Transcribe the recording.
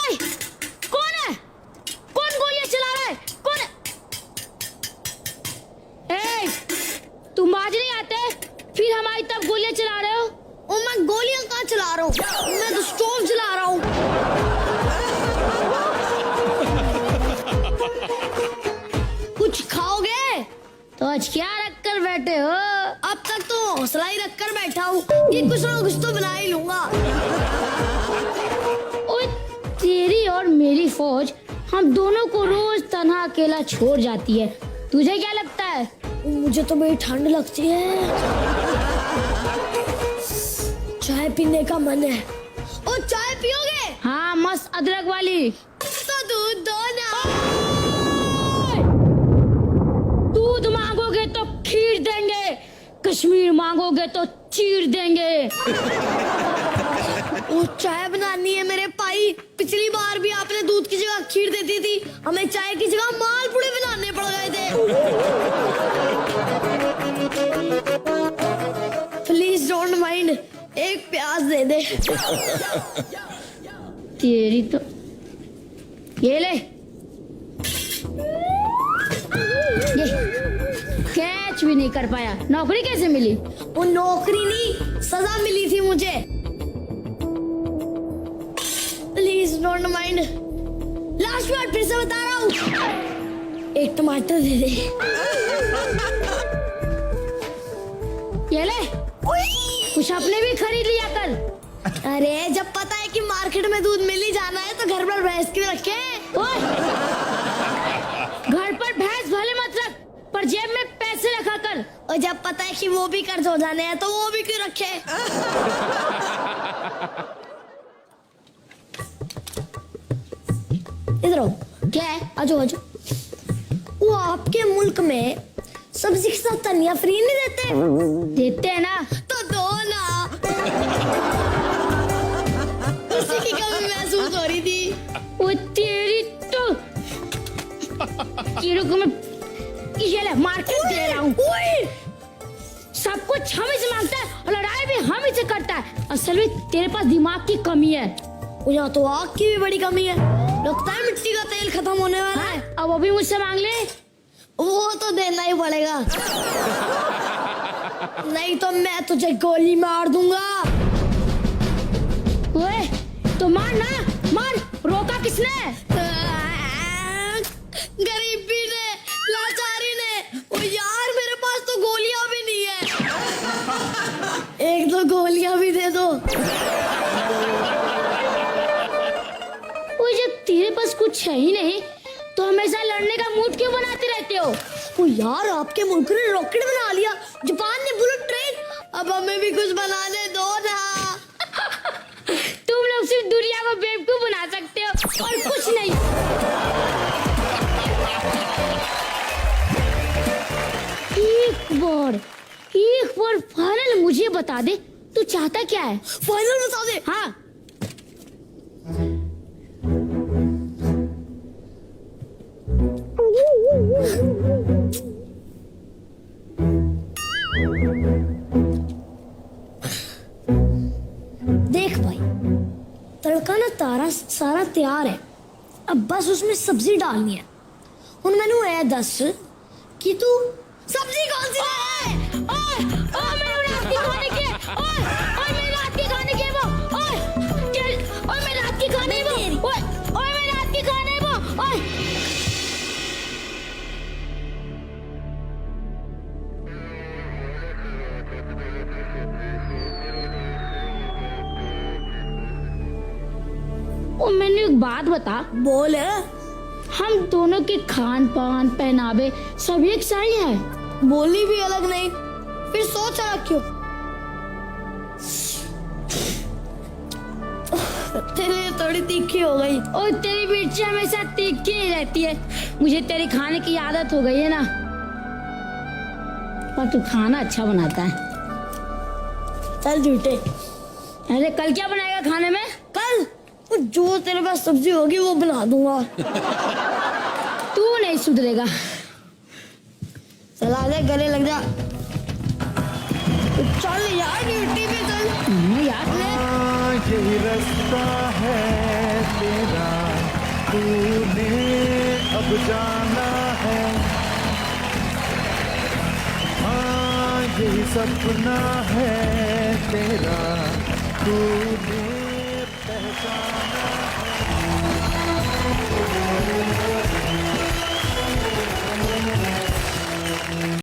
ओए, कौन है? कौन गोलियां चला रहा है? कौन है? ए, तुम बाज नहीं आते? फिर हमारी तरफ गोलियां चला रहे हो? ओ मैं गोलियां कहाँ चला रहा हूँ? मैं तो स्टोव चला रहा हूँ। कुछ खाओगे? तो आज क्या रख कर बैठे हो? अब तक तो हौसला ही रखकर बैठा हूँ कि कुछ ना कुछ तो बना ही लूंगा। ओए, तेरी और मेरी फौज हम दोनों को रोज तन्हा अकेला छोड़ जाती है। तुझे क्या लगता है? मुझे तो बड़ी ठंड लगती है, चाय पीने का मन है। ओ चाय पियोगे? हाँ, मस्त अदरक वाली। तो दूध दो ना। दूध मांगोगे तो खीर देंगे, कश्मीर मांगोगे तो चीर देंगे। वो चाय बनानी है मेरे भाई। पिछली बार भी आपने दूध की जगह खीर दे दी थी, हमें चाय की जगह मालपुड़े बनाने पड़ गए थे। प्लीज डोंट माइंड, एक प्याज दे दे। तेरी तो ये ले, ये कैच भी नहीं कर पाया। नौकरी कैसे मिली? वो नौकरी नहीं, सजा मिली थी मुझे। प्लीज डोंट माइंड, लास्ट बार फिर से बता रहा हूँ, एक टमाटर दे दे। ये ले, कुछ अपने भी खरीद लिया कर। अरे जब पता है कि मार्केट में दूध मिल ही जाना है तो घर पर भैंस क्यों रखे? ओए, घर पर भैंस भले मत रख, पर जेब में पैसे रखा कर। और जब पता है कि वो भी कर्ज हो जाने हैं तो वो भी क्यों रखे? इधर आओ। क्या है? आजो आजो। वो आपके मुल्क में सब्जी के साथ धनिया फ्री नहीं देते? देते हैं ना। तो दो ना। उसी की कमी महसूस हो रही थी। वो तेरी तो कीड़ों को मैं ये ले मार्केट दे रहा हूँ। सब कुछ हम ही से मांगता है और लड़ाई भी हम ही से करता है। असल में तेरे पास दिमाग की कमी है। यहाँ तो आग की भी बड़ी कमी है। लगता है मिट्टी का तेल खत्म होने वाला है। अब वो भी मुझसे मांग ले। वो तो देना ही पड़ेगा, नहीं तो मैं तुझे गोली मार दूंगा। ओए, तो मार ना, मार। रोका किसने? गरीबी ने, लाचारी ने। ओ यार मेरे पास तो गोलियां भी नहीं है। एक दो गोलियां भी दे दो। वो जब तेरे पास कुछ है ही नहीं तो हमेशा लड़ने का मूड क्यों बनाते रहते हो? ओ यार आपके मुल्क ने रॉकेट बना लिया, जापान ने बुलेट ट्रेन, अब हमें भी कुछ बनाने दो ना। तुम लोग सिर्फ दुनिया को बेवकूफ बना सकते हो और कुछ नहीं। एक बार फाइनल मुझे बता दे, तू चाहता क्या है? फाइनल बता दे। हाँ, देख भाई, तड़का ना तारा सारा तैयार है, अब बस उसमें सब्जी डालनी है। हुन मैनू ऐ दस कि तू सब्जी कौन सी है? ओए, ओए, मेरे रात की खाने के, ओए, ओए, मेरे रात की खाने के वो, ओए, चल, ओए, मेरे रात की खाने वो, ओए, ओए, मेरे रात की खाने वो, ओए। ओ, मैंने एक बात बता। बोल। हम दोनों के खान पान पहनावे सब एक सा ही है। बोली भी अलग नहीं, फिर सोच अलग क्यों? तेरे लिए थोड़ी तीखी हो गई। और तेरी मिर्ची हमेशा तीखी ही रहती है। मुझे तेरी खाने की आदत हो गई है ना। और तू खाना अच्छा बनाता है। चल झूठे। अरे कल क्या बनाएगा खाने में? कल जो तेरे पास सब्जी होगी वो बना दूंगा। तू नहीं सुधरेगा। चल आजा, गले लग जा। चल यार ड्यूटी पे चल। यार यही रास्ता है तेरा। जाना है, हाँ यही सपना है तेरा, तूने पहचाना